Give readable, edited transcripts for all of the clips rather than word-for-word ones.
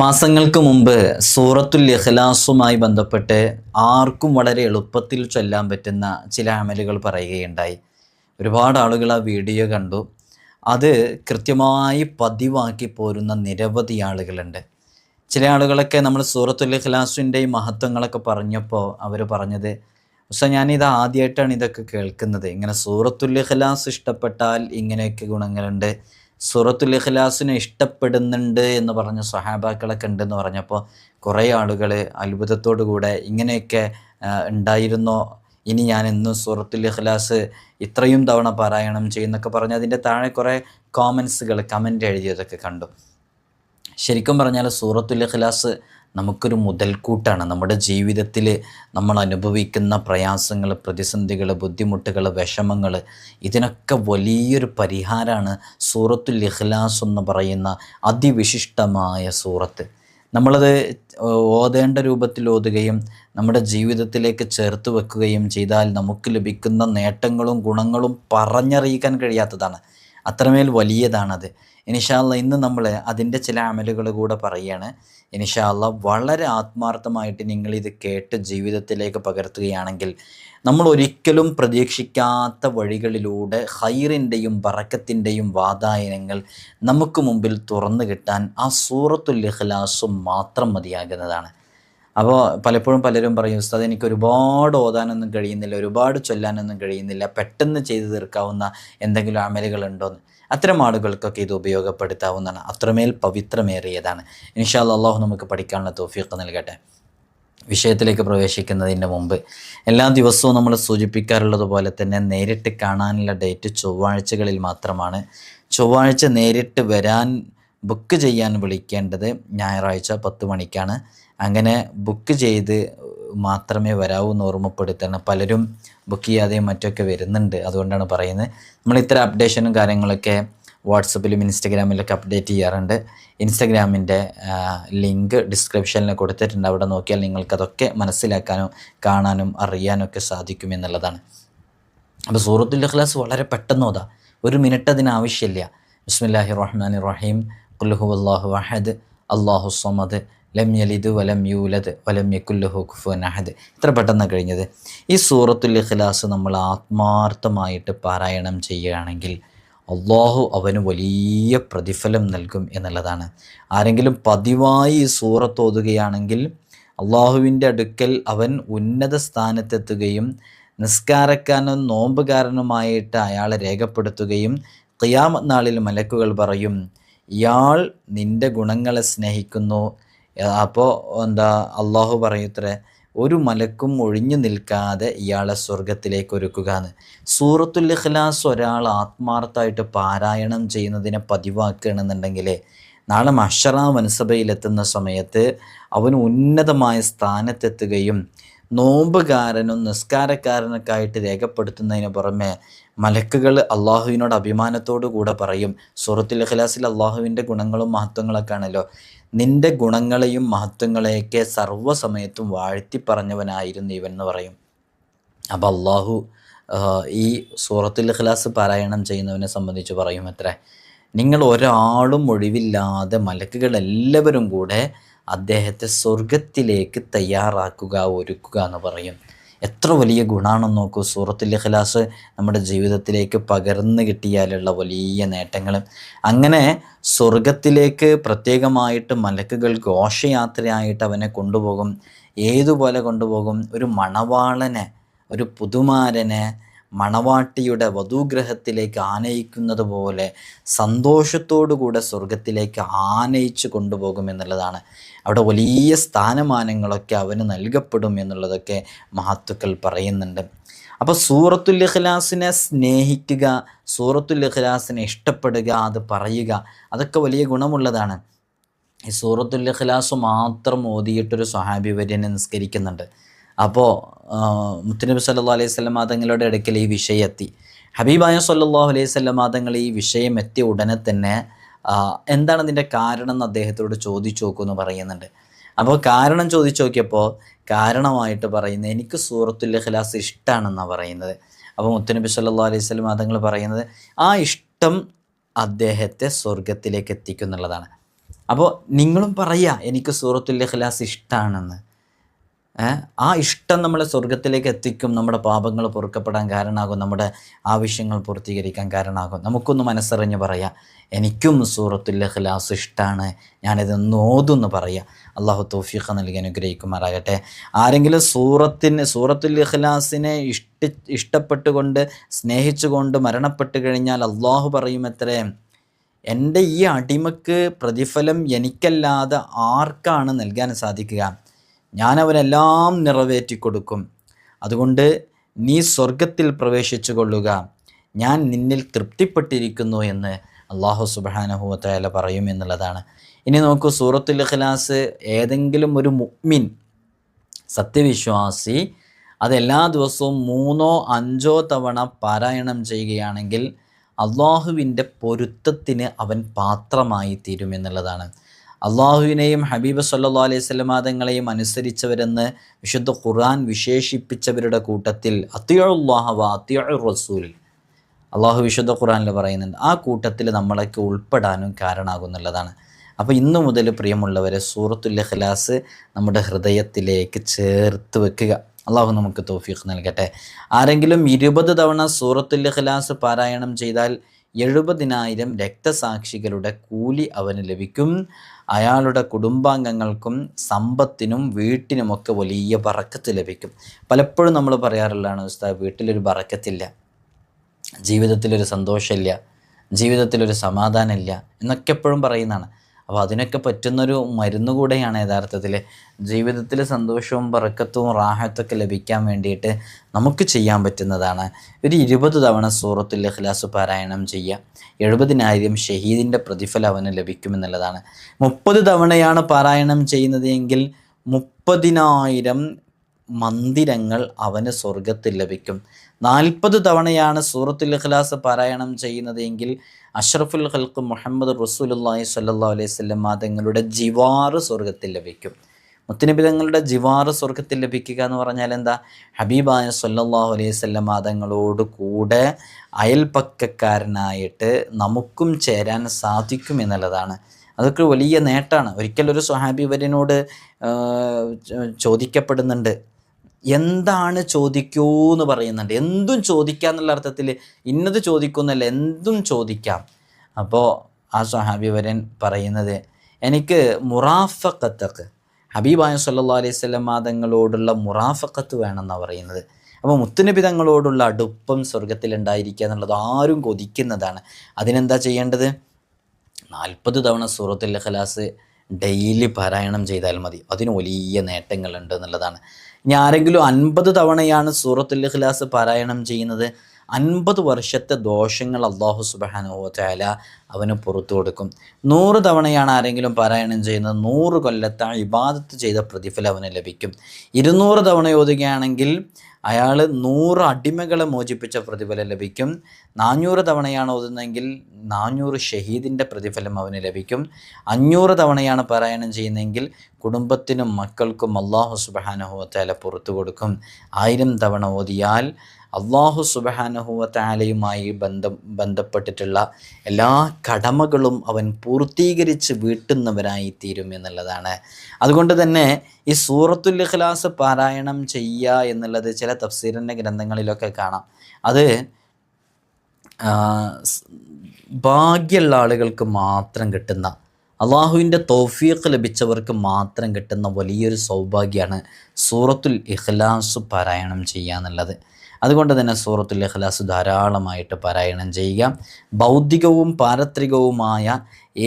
മാസങ്ങൾക്ക് മുമ്പ് സൂറത്തുൽ ഇഖ്ലാസുമായി ബന്ധപ്പെട്ട് ആർക്കും വളരെ എളുപ്പത്തിൽ ചൊല്ലാൻ പറ്റുന്ന ചില അമലുകൾ പറയുകയുണ്ടായി. ഒരുപാട് ആളുകൾ ആ വീഡിയോ കണ്ടു. അത് കൃത്യമായി പതിവാക്കി പോരുന്ന നിരവധി ആളുകളുണ്ട്. ചില ആളുകളൊക്കെ നമ്മൾ സൂറത്തുൽ ഇഖ്ലാസിൻ്റെയും മഹത്വങ്ങളൊക്കെ പറഞ്ഞപ്പോൾ അവർ പറഞ്ഞത്, പക്ഷേ ഞാനിത് ആദ്യമായിട്ടാണ് ഇതൊക്കെ കേൾക്കുന്നത്. ഇങ്ങനെ സൂറത്തുൽ ഇഖ്ലാസ് ഇഷ്ടപ്പെട്ടാൽ ഇങ്ങനെയൊക്കെ ഗുണങ്ങളുണ്ട്, സൂറത്തുൽ ഇഖ്ലാസിനെ ഇഷ്ടപ്പെടുന്നുണ്ട് എന്ന് പറഞ്ഞ സ്വഹാബാക്കളൊക്കെ ഉണ്ടെന്ന് പറഞ്ഞപ്പോൾ കുറേ ആളുകൾ അത്ഭുതത്തോടു കൂടെ ഇങ്ങനെയൊക്കെ ഉണ്ടായിരുന്നോ, ഇനി ഞാൻ എന്നും സൂറത്തുൽ ഇഖ്ലാസ് ഇത്രയും തവണ പാരായണം ചെയ്യുന്നൊക്കെ പറഞ്ഞ് അതിൻ്റെ താഴെ കുറേ കമൻറ്റ് എഴുതിയതൊക്കെ കണ്ടു. ശരിക്കും പറഞ്ഞാൽ സൂറത്തുൽ ഇഖ്ലാസ് നമുക്കൊരു മുതൽക്കൂട്ടാണ്. നമ്മുടെ ജീവിതത്തിൽ നമ്മൾ അനുഭവിക്കുന്ന പ്രയാസങ്ങൾ, പ്രതിസന്ധികൾ, ബുദ്ധിമുട്ടുകൾ, വിഷമങ്ങൾ, ഇതിനൊക്കെ വലിയൊരു പരിഹാരമാണ് സൂറത്തുൽ ഇഖ്ലാസ് എന്ന് പറയുന്ന അതിവിശിഷ്ടമായ സൂറത്ത്. നമ്മളത് ഓതേണ്ട രൂപത്തിൽ ഓതുകയും നമ്മുടെ ജീവിതത്തിലേക്ക് ചേർത്ത് വെക്കുകയും ചെയ്താൽ നമുക്ക് ലഭിക്കുന്ന നേട്ടങ്ങളും ഗുണങ്ങളും പറഞ്ഞറിയിക്കാൻ കഴിയാത്തതാണ്. അത്രമേൽ വലിയതാണത്. ഇൻഷാ അല്ലാഹ് ഇന്ന് നമ്മൾ അതിൻ്റെ ചില അമലുകൾ കൂടെ പറയുകയാണ്. ഇൻഷാ അല്ലാഹ് വളരെ ആത്മാർത്ഥമായിട്ട് നിങ്ങളിത് കേട്ട് ജീവിതത്തിലേക്ക് പകർത്തുകയാണെങ്കിൽ നമ്മൾ ഒരിക്കലും പ്രതീക്ഷിക്കാത്ത വഴികളിലൂടെ ഖൈറിൻ്റെയും ബറക്കത്തിൻ്റെയും വാതായനങ്ങൾ നമുക്ക് മുമ്പിൽ തുറന്നു കിട്ടാൻ ആ സൂറത്തുൽ ഇഖ്ലാസും മാത്രം മതിയാകുന്നതാണ്. അപ്പോൾ പലപ്പോഴും പലരും പറയും, ഉസ്താദ് എനിക്ക് ഒരുപാട് ഓതാനൊന്നും കഴിയുന്നില്ല, ഒരുപാട് ചൊല്ലാനൊന്നും കഴിയുന്നില്ല, പെട്ടെന്ന് ചെയ്തു തീർക്കാവുന്ന എന്തെങ്കിലും അമലുകളുണ്ടോയെന്ന്. അത്തരം ആളുകൾക്കൊക്കെ ഇത് ഉപയോഗപ്പെടുത്താവുന്നതാണ്. അത്രമേൽ പവിത്രമേറിയതാണ്. ഇൻഷാ അല്ലാഹ് നമുക്ക് പഠിക്കാനുള്ള തൗഫീഖ് നൽകട്ടെ. വിഷയത്തിലേക്ക് പ്രവേശിക്കുന്നതിന് മുമ്പ് എല്ലാ ദിവസവും നമ്മൾ സൂചിപ്പിക്കാറുള്ളത് പോലെ തന്നെ നേരിട്ട് കാണാനുള്ള ഡേറ്റ് ചൊവ്വാഴ്ചകളിൽ മാത്രമാണ്. ചൊവ്വാഴ്ച നേരിട്ട് വരാൻ ബുക്ക് ചെയ്യാൻ വിളിക്കേണ്ടത് ഞായറാഴ്ച 10 മണിക്കാണ്. അങ്ങനെ ബുക്ക് ചെയ്ത് മാത്രമേ വരാവൂ എന്ന് ഓർമ്മപ്പെടുത്തണം. പലരും ബുക്ക് ചെയ്യാതെയും മറ്റൊക്കെ വരുന്നുണ്ട്. അതുകൊണ്ടാണ് പറയുന്നത്. നമ്മൾ ഇത്തരം അപ്ഡേഷനും കാര്യങ്ങളൊക്കെ വാട്സപ്പിലും ഇൻസ്റ്റഗ്രാമിലൊക്കെ അപ്ഡേറ്റ് ചെയ്യാറുണ്ട്. ഇൻസ്റ്റഗ്രാമിൻ്റെ ലിങ്ക് ഡിസ്ക്രിപ്ഷനിൽ കൊടുത്തിട്ടുണ്ട്. അവിടെ നോക്കിയാൽ നിങ്ങൾക്കതൊക്കെ മനസ്സിലാക്കാനും കാണാനും അറിയാനൊക്കെ സാധിക്കുമെന്നുള്ളതാണ്. അപ്പോൾ സൂറത്തുൽ ഇഖ്ലാസ് വളരെ പെട്ടെന്ന് ഓതാം. 1 മിനിറ്റ് അതിനാവശ്യമില്ല. ബിസ്മില്ലാഹിർ റഹ്മാനിർ റഹീം, ഖുൽ ഹുവല്ലാഹു അഹദ്, അല്ലാഹു സ്വമദ്, ലം യലിദ് വലം യൂലദ് വലം യകുൽ ലഹു കുഫുവൻ അഹദ്. ഇത്ര പെട്ടെന്ന് കഴിഞ്ഞത്. ഈ സൂറത്തുൽ ഇഖ്ലാസ് നമ്മൾ ആത്മാർത്ഥമായിട്ട് പാരായണം ചെയ്യുകയാണെങ്കിൽ അള്ളാഹു അവന് വലിയ പ്രതിഫലം നൽകും എന്നുള്ളതാണ്. ആരെങ്കിലും പതിവായി ഈ സൂറത്ത് ഓതുകയാണെങ്കിൽ അള്ളാഹുവിൻ്റെ അടുക്കൽ അവൻ ഉന്നത സ്ഥാനത്തെത്തുകയും നിസ്കാരക്കാരനും നോമ്പുകാരനുമായിട്ട് അയാളെ രേഖപ്പെടുത്തുകയും ഖിയാമത്ത് നാളിൽ മലക്കുകൾ പറയും, ഇയാൾ നിൻ്റെ ഗുണങ്ങളെ സ്നേഹിക്കുന്നു. അപ്പോൾ അള്ളാഹു പറയൂത്രേ, ഒരു മലക്കും ഒഴിഞ്ഞു നിൽക്കാതെ ഇയാളെ സ്വർഗത്തിലേക്ക് ഒരുക്കുകയെന്ന്. സൂറത്തുൽ ഇഖ്ലാസ് ഒരാൾ ആത്മാർത്ഥമായിട്ട് പാരായണം ചെയ്യുന്നതിനെ പതിവാക്കുകയാണെന്നുണ്ടെങ്കിൽ നാളെ മഹ്ശറ വൻസഭയിലെത്തുന്ന സമയത്ത് അവന് ഉന്നതമായ സ്ഥാനത്തെത്തുകയും നോമ്പുകാരനും നിസ്കാരക്കാരനൊക്കെ ആയിട്ട് രേഖപ്പെടുത്തുന്നതിന് പുറമെ മലക്കുകൾ അള്ളാഹുവിനോട് അഭിമാനത്തോടു കൂടെ പറയും. സൂറത്തുൽ ഇഖ്ലാസിൽ അള്ളാഹുവിൻ്റെ ഗുണങ്ങളും മഹത്വങ്ങളൊക്കെ ആണല്ലോ. നിൻ്റെ ഗുണങ്ങളെയും മഹത്വങ്ങളെയൊക്കെ സർവ്വസമയത്തും വാഴ്ത്തി പറഞ്ഞവനായിരുന്നു ഇവൻ എന്ന് പറയും. അപ്പോൾ അള്ളാഹു ഈ സൂറത്തുൽ ഇഖ്ലാസ് പാരായണം ചെയ്യുന്നവനെ സംബന്ധിച്ച് പറയും അത്രേ, നിങ്ങൾ ഒരാളും ഒഴിവില്ലാതെ മലക്കുകൾ എല്ലാവരും കൂടെ അദ്ദേഹത്തെ സ്വർഗത്തിലേക്ക് തയ്യാറാക്കുക, ഒരുക്കുക എന്ന് പറയും. എത്ര വലിയ ഗുണമാണെന്ന് നോക്കൂ. സൂറത്തുൽ ഇഖ്ലാസ് നമ്മുടെ ജീവിതത്തിലേക്ക് പകർന്നു കിട്ടിയാലുള്ള വലിയ നേട്ടങ്ങൾ. അങ്ങനെ സ്വർഗത്തിലേക്ക് പ്രത്യേകമായിട്ട് മലക്കുകൾ ഘോഷയാത്രയായിട്ട് അവനെ കൊണ്ടുപോകും. ഏതുപോലെ കൊണ്ടുപോകും? ഒരു മണവാളനെ, ഒരു പുതുമാരനെ മണവാട്ടിയുടെ വധൂഗ്രഹത്തിലേക്ക് ആനയിക്കുന്നത് പോലെ സന്തോഷത്തോടുകൂടെ സ്വർഗത്തിലേക്ക് ആനയിച്ച് കൊണ്ടുപോകും എന്നുള്ളതാണ്. അവിടെ വലിയ സ്ഥാനമാനങ്ങളൊക്കെ അവന് നൽകപ്പെടും എന്നുള്ളതൊക്കെ മഹത്തുക്കൾ പറയുന്നുണ്ട്. അപ്പോൾ സൂറത്തുൽ ഇഖ്ലാസിനെ സ്നേഹിക്കുക, സൂറത്തുൽ ഇഖ്ലാസിനെ ഇഷ്ടപ്പെടുക, അത് പറയുക, അതൊക്കെ വലിയ ഗുണമുള്ളതാണ്. ഈ സൂറത്തുൽ ഇഖ്ലാസ് മാത്രം ഓതിയിട്ടൊരു സ്വഹാബി വര്യനെ നിസ്കരിക്കുന്നുണ്ട്. അപ്പോൾ മുത്തുനബി സല്ലല്ലാഹു അലൈഹി വസല്ലം തങ്ങളുടെ അടുക്കൽ ഈ വിഷയം എത്തി. ഹബീബായ സല്ലല്ലാഹു അലൈഹി വസല്ലം തങ്ങൾ ഈ വിഷയം എത്തിയ ഉടനെ തന്നെ എന്താണ് അതിൻ്റെ കാരണം എന്ന് അദ്ദേഹത്തോട് ചോദിച്ചു നോക്കുമെന്ന് പറയുന്നുണ്ട്. അപ്പോൾ കാരണം ചോദിച്ചു നോക്കിയപ്പോൾ കാരണമായിട്ട് പറയുന്നത്, എനിക്ക് സൂറത്തുൽ ഇഖ്ലാസ് ഇഷ്ടമാണെന്നാണ് പറയുന്നത്. അപ്പോൾ മുത്തുനബി സല്ലല്ലാഹു അലൈഹി വസല്ലം തങ്ങൾ പറയുന്നത്, ആ ഇഷ്ടം അദ്ദേഹത്തെ സ്വർഗത്തിലേക്ക് എത്തിക്കും എന്നുള്ളതാണ്. അപ്പോൾ നിങ്ങളും പറയുക എനിക്ക് സൂറത്തുൽ ഇഖ്ലാസ് ഇഷ്ടമാണെന്ന്. ആ ഇഷ്ടം നമ്മളെ സ്വർഗത്തിലേക്ക് എത്തിക്കും, നമ്മുടെ പാപങ്ങൾ പൊറുക്കപ്പെടാൻ കാരണമാകും, നമ്മുടെ ആവശ്യങ്ങൾ പൂർത്തീകരിക്കാൻ കാരണമാകും. നമുക്കൊന്ന് മനസ്സറിഞ്ഞ് പറയാം, എനിക്കും സൂറത്തുൽ ഇഖ്ലാസ് ഇഷ്ടമാണ്, ഞാനിതൊന്ന് ഓതുന്ന് പറയാം. അള്ളാഹു തൗഫീഖ് നൽകി അനുഗ്രഹിക്കുമാറാകട്ടെ. ആരെങ്കിലും സൂറത്തുൽ ഇഖ്ലാസിനെ ഇഷ്ടപ്പെട്ടുകൊണ്ട് സ്നേഹിച്ചുകൊണ്ട് മരണപ്പെട്ട് കഴിഞ്ഞാൽ അള്ളാഹു പറയുമത്രേ, എൻ്റെ ഈ അടിമക്ക് പ്രതിഫലം എനിക്കല്ലാതെ ആർക്കാണ് നൽകാൻ സാധിക്കുക? ഞാനവനെല്ലാം നിറവേറ്റി കൊടുക്കും. അതുകൊണ്ട് നീ സ്വർഗത്തിൽ പ്രവേശിച്ചു കൊള്ളുക, ഞാൻ നിന്നിൽ തൃപ്തിപ്പെട്ടിരിക്കുന്നു എന്ന് അള്ളാഹു സുബ്ഹാനഹു വ തആല പറയും എന്നുള്ളതാണ്. ഇനി നോക്കൂ, സൂറത്തുൽ ഇഖ്ലാസ് ഏതെങ്കിലും ഒരു മുഅ്മിൻ സത്യവിശ്വാസി അതെല്ലാ ദിവസവും 3 or 5 തവണ പാരായണം ചെയ്യുകയാണെങ്കിൽ അള്ളാഹുവിൻ്റെ പൊരുത്തത്തിന് അവൻ പാത്രമായി തീരുമെന്നുള്ളതാണ്. അള്ളാഹുവിനെയും ഹബീബ് സല്ലല്ലാഹു അലൈഹി വസല്ലം തങ്ങളെയും അനുസരിച്ചവരെന്ന് വിശുദ്ധ ഖുർആൻ വിശേഷിപ്പിച്ചവരുടെ കൂട്ടത്തിൽ അത്തിയുല്ലാഹ വ അത്തിയുർ റസൂൽ അള്ളാഹു വിശുദ്ധ ഖുർആനിൽ പറയുന്നുണ്ട്. ആ കൂട്ടത്തിൽ നമ്മളൊക്കെ ഉൾപ്പെടാനും കാരണമാകുന്നുള്ളതാണ്. അപ്പോൾ ഇന്നു മുതൽ പ്രിയമുള്ളവരെ സൂറത്തുൽ ഇഖ്ലാസ് നമ്മുടെ ഹൃദയത്തിലേക്ക് ചേർത്ത് വെക്കുക. അള്ളാഹു നമുക്ക് തൗഫീഖ് നൽകട്ടെ. ആരെങ്കിലും 20 തവണ സൂറത്തുൽ ഇഖ്ലാസ് പാരായണം ചെയ്താൽ 70,000 രക്തസാക്ഷികളുടെ കൂലി അവന് ലഭിക്കും. അയാളുടെ കുടുംബാംഗങ്ങൾക്കും സമ്പത്തിനും വീട്ടിനുമൊക്കെ വലിയ ബറക്കത്ത് ലഭിക്കും. പലപ്പോഴും നമ്മൾ പറയാറുള്ളതാണ്, ഉസ്താദ് വീട്ടിലൊരു ബറക്കത്തില്ല, ജീവിതത്തിലൊരു സന്തോഷമില്ല, ജീവിതത്തിലൊരു സമാധാനമില്ല എന്നൊക്കെ എപ്പോഴും പറയുന്നതാണ്. അപ്പോൾ അതിനൊക്കെ പറ്റുന്നൊരു മരുന്ന് കൂടെയാണ് യഥാർത്ഥത്തിൽ ജീവിതത്തിൽ സന്തോഷവും ബറക്കത്തും റാഹത്തൊക്കെ ലഭിക്കാൻ വേണ്ടിയിട്ട് നമുക്ക് ചെയ്യാൻ പറ്റുന്നതാണ്. ഒരു 20 തവണ സൂറത്തുൽ ഇഖ്ലാസ് പാരായണം ചെയ്യുക, 70,000 ഷഹീദിൻ്റെ പ്രതിഫലം അവന് ലഭിക്കുമെന്നുള്ളതാണ്. 30 തവണയാണ് പാരായണം ചെയ്യുന്നത് എങ്കിൽ 30,000 മന്ദിരങ്ങൾ അവന് സ്വർഗത്തിൽ ലഭിക്കും. 40 തവണയാണ് സൂറത്തുൽ ഇഖ്ലാസ് പാരായണം ചെയ്യുന്നത് എങ്കിൽ അഷ്റഫുൽ ഖൽഖ് മുഹമ്മദ് റസൂലുള്ളാഹി സ്വല്ലല്ലാഹു അലൈഹി വസല്ലം തങ്ങളുടെ ജിവാറ് സ്വർഗത്തിൽ ലഭിക്കും. മുത്തുനബി തങ്ങളുടെ ജിവാറ് സ്വർഗത്തിൽ ലഭിക്കുക എന്ന് പറഞ്ഞാൽ എന്താ? ഹബീബായ സ്വല്ലല്ലാഹു അലൈഹി വസല്ലം തങ്ങളോട് കൂടെ അയൽപക്കക്കാരനായിട്ട് നമുക്കും ചേരാൻ സാധിക്കും എന്നുള്ളതാണ്. അതൊക്കെ വലിയ നേട്ടമാണ്. ഒരിക്കലൊരു സ്വഹാബി വര്യനോട് ചോദിക്കപ്പെടുന്നുണ്ട്, എന്താണ് ചോദിക്കൂ എന്ന് പറയുന്നുണ്ട്. എന്തും ചോദിക്കാം എന്നുള്ള അർത്ഥത്തിൽ ഇന്നത് ചോദിക്കുന്നല്ല, എന്തും ചോദിക്കാം. അപ്പോൾ ആ സ്വഹാബി വര്യൻ പറയുന്നത്, എനിക്ക് മുറാഫഖത്ത്, ഹബീബായ സല്ലല്ലാഹു അലൈഹി വസല്ലം തങ്ങളോടുള്ള മുറാഫഖത്ത് വേണമെന്നാണ് പറയുന്നത്. അപ്പോൾ മുത്തുനബി തങ്ങളോടുള്ള അടുപ്പം സ്വർഗത്തിലുണ്ടായിരിക്കുക എന്നുള്ളത് ആരും കൊതിക്കുന്നതാണ്. അതിനെന്താ ചെയ്യേണ്ടത്? 40 തവണ സൂറത്തുൽ ഇഖ്ലാസ് ഡെയിലി പാരായണം ചെയ്താൽ മതി. അതിന് വലിയ നേട്ടങ്ങളുണ്ട് എന്നുള്ളതാണ്. ഇനി ആരെങ്കിലും 50 തവണയാണ് സൂറത്തുൽ ഇഖ്ലാസ് പാരായണം ചെയ്യുന്നത്, 50 വർഷത്തെ ദോഷങ്ങൾ അല്ലാഹു സുബ്ഹാനഹു വ തആല അവന് പുറത്തു കൊടുക്കും. 100 തവണയാണ് ആരെങ്കിലും പാരായണം ചെയ്യുന്നത്, 100 കൊല്ലത്തെ ഇബാദത്ത് ചെയ്ത പ്രതിഫലം അവന് ലഭിക്കും. 200 തവണ ഓതുകയാണെങ്കിൽ അയാൾ 100 അടിമകളെ മോചിപ്പിച്ച പ്രതിഫലം ലഭിക്കും. 400 തവണയാണ് ഓതുന്നതെങ്കിൽ 400 ഷഹീദിൻ്റെ പ്രതിഫലം അവന് ലഭിക്കും. 500 തവണയാണ് പാരായണം ചെയ്യുന്നതെങ്കിൽ കുടുംബത്തിനും മക്കൾക്കും അല്ലാഹു സുബ്ഹാനഹു വ തആല പുറത്തു കൊടുക്കും. 1000 തവണ ഓതിയാൽ അല്ലാഹു സുബ്ഹാനഹു വ തആലയുമായി ബന്ധപ്പെട്ടിട്ടുള്ള എല്ലാ കടമകളും അവൻ പൂർത്തീകരിച്ച് വീട്ടുന്നവരായി തീരും എന്നുള്ളതാണ്. അതുകൊണ്ട് തന്നെ ഈ സൂറത്തുൽ ഇഖ്ലാസ് പാരായണം ചെയ്യുക എന്നുള്ളത് ചില തഫ്സീറിൻ്റെ ഗ്രന്ഥങ്ങളിലൊക്കെ കാണാം. അത് ഭാഗ്യമുള്ള ആളുകൾക്ക് മാത്രം കിട്ടുന്ന, അള്ളാഹുവിൻ്റെ തൗഫീഖ് ലഭിച്ചവർക്ക് മാത്രം കിട്ടുന്ന വലിയൊരു സൗഭാഗ്യമാണ് സൂറത്തുൽ ഇഖ്ലാസ് പാരായണം ചെയ്യുക എന്നുള്ളത്. അതുകൊണ്ട് തന്നെ സൂറത്തുൽ ഇഖ്ലാസ് ധാരാളമായിട്ട് പാരായണം ചെയ്യുക. ഭൗതികവും പാരത്രികവുമായ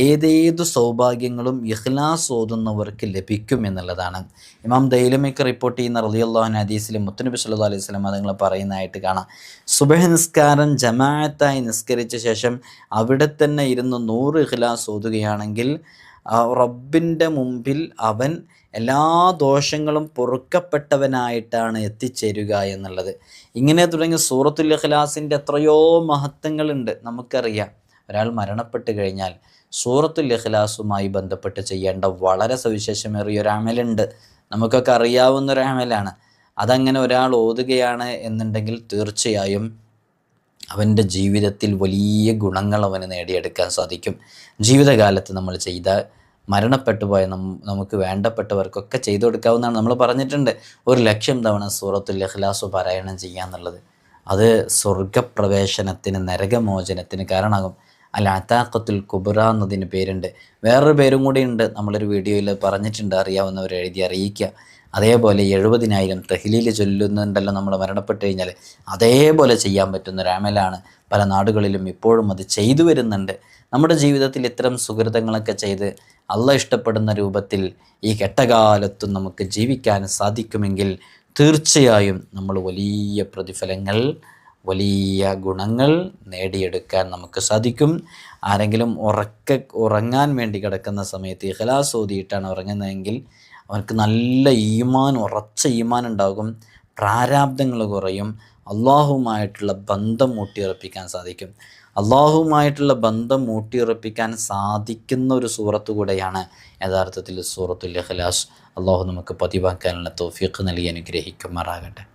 ഏതേതു സൗഭാഗ്യങ്ങളും ഇഖ്ലാസ് ഓതുന്നവർക്ക് ലഭിക്കും എന്നുള്ളതാണ്. ഇമാം ദൈലമിക്ക് റിപ്പോർട്ട് ചെയ്യുന്ന റളിയല്ലാഹു അൻഹു ഹദീസിൽ മുത്തുനബി സല്ലല്ലാഹു അലൈഹി വസല്ലം തങ്ങൾ പറയുന്നതായിട്ട് കാണാം, സുബ്ഹ് നിസ്കാരം ജമാഅത്തായി നിസ്കരിച്ച ശേഷം അവിടെ തന്നെ ഇരുന്ന് 100 ഇഖ്ലാസ് ഓതുകയാണെങ്കിൽ റബ്ബിൻ്റെ മുമ്പിൽ അവൻ എല്ലാ ദോഷങ്ങളും പൊറുക്കപ്പെട്ടവനായിട്ടാണ് എത്തിച്ചേരുക എന്നുള്ളത്. ഇങ്ങനെ തുടങ്ങി സൂറത്തുൽ ഇഖ്ലാസിൻ്റെ എത്രയോ മഹത്വങ്ങളുണ്ട് നമുക്കറിയാം. ഒരാൾ മരണപ്പെട്ട് കഴിഞ്ഞാൽ സൂറത്തുൽ ഇഖ്ലാസുമായി ബന്ധപ്പെട്ട് ചെയ്യേണ്ട വളരെ സവിശേഷമേറിയൊരു അമലുണ്ട്. നമുക്കൊക്കെ അറിയാവുന്നൊരു അമലാണ്. അതങ്ങനെ ഒരാൾ ഓതുകയാണ് എന്നുണ്ടെങ്കിൽ തീർച്ചയായും അവൻ്റെ ജീവിതത്തിൽ വലിയ ഗുണങ്ങൾ അവന് നേടിയെടുക്കാൻ സാധിക്കും. ജീവിതകാലത്ത് നമ്മൾ ചെയ്ത മരണപ്പെട്ടു പോയ നമുക്ക് വേണ്ടപ്പെട്ടവർക്കൊക്കെ ചെയ്തു കൊടുക്കാവുന്നതാണ്. നമ്മൾ പറഞ്ഞിട്ടുണ്ട് 1,00,000 തവണ സൂറത്തുൽ ഇഖ്ലാസ് പാരായണം ചെയ്യാന്നുള്ളത്. അത് സ്വർഗപ്രവേശനത്തിന്, നരകമോചനത്തിന് കാരണമാകും. അൽ അതാഖത്തുൽ കുബ്ര എന്നതിന് പേരുണ്ട്. വേറൊരു പേരും കൂടി ഉണ്ട്, നമ്മളൊരു വീഡിയോയിൽ പറഞ്ഞിട്ടുണ്ട്, അറിയാവുന്നവർ എഴുതി അറിയിക്കുക. അതേപോലെ 70,000 തഹ്ലീൽ ചൊല്ലുന്നുണ്ടല്ലോ നമ്മൾ മരണപ്പെട്ട് കഴിഞ്ഞാൽ. അതേപോലെ ചെയ്യാൻ പറ്റുന്നൊരു അമലാണ്. പല നാടുകളിലും ഇപ്പോഴും അത് ചെയ്തു വരുന്നുണ്ട്. നമ്മുടെ ജീവിതത്തിൽ ഇത്തരം സുഹൃതങ്ങളൊക്കെ ചെയ്ത് അള്ളാഹ് ഇഷ്ടപ്പെടുന്ന രൂപത്തിൽ ഈ കെട്ടകാലത്തും നമുക്ക് ജീവിക്കാൻ സാധിക്കുമെങ്കിൽ തീർച്ചയായും നമ്മൾ വലിയ പ്രതിഫലങ്ങൾ, വലിയ ഗുണങ്ങൾ നേടിയെടുക്കാൻ നമുക്ക് സാധിക്കും. ആരെങ്കിലും ഉറങ്ങാൻ വേണ്ടി കിടക്കുന്ന സമയത്ത് ഇഖ്ലാസ് ഓതിയിട്ടാണ് ഉറങ്ങുന്നതെങ്കിൽ അവർക്ക് നല്ല ഈമാൻ, ഉറച്ച ഈമാൻ ഉണ്ടാകും, പ്രാരാബ്ദങ്ങൾ കുറയും, അള്ളാഹുവുമായിട്ടുള്ള ബന്ധം ഊട്ടിയുറപ്പിക്കാൻ സാധിക്കും. അള്ളാഹുവുമായിട്ടുള്ള ബന്ധം ഊട്ടിയുറപ്പിക്കാൻ സാധിക്കുന്ന ഒരു സൂറത്ത് കൂടെയാണ് യഥാർത്ഥത്തിൽ സൂറത്തുൽ ഇഖ്ലാസ്. അള്ളാഹു നമുക്ക് പതിവാക്കാനുള്ള തൗഫീഖ് നൽകി അനുഗ്രഹിക്കുമാറാകട്ടെ.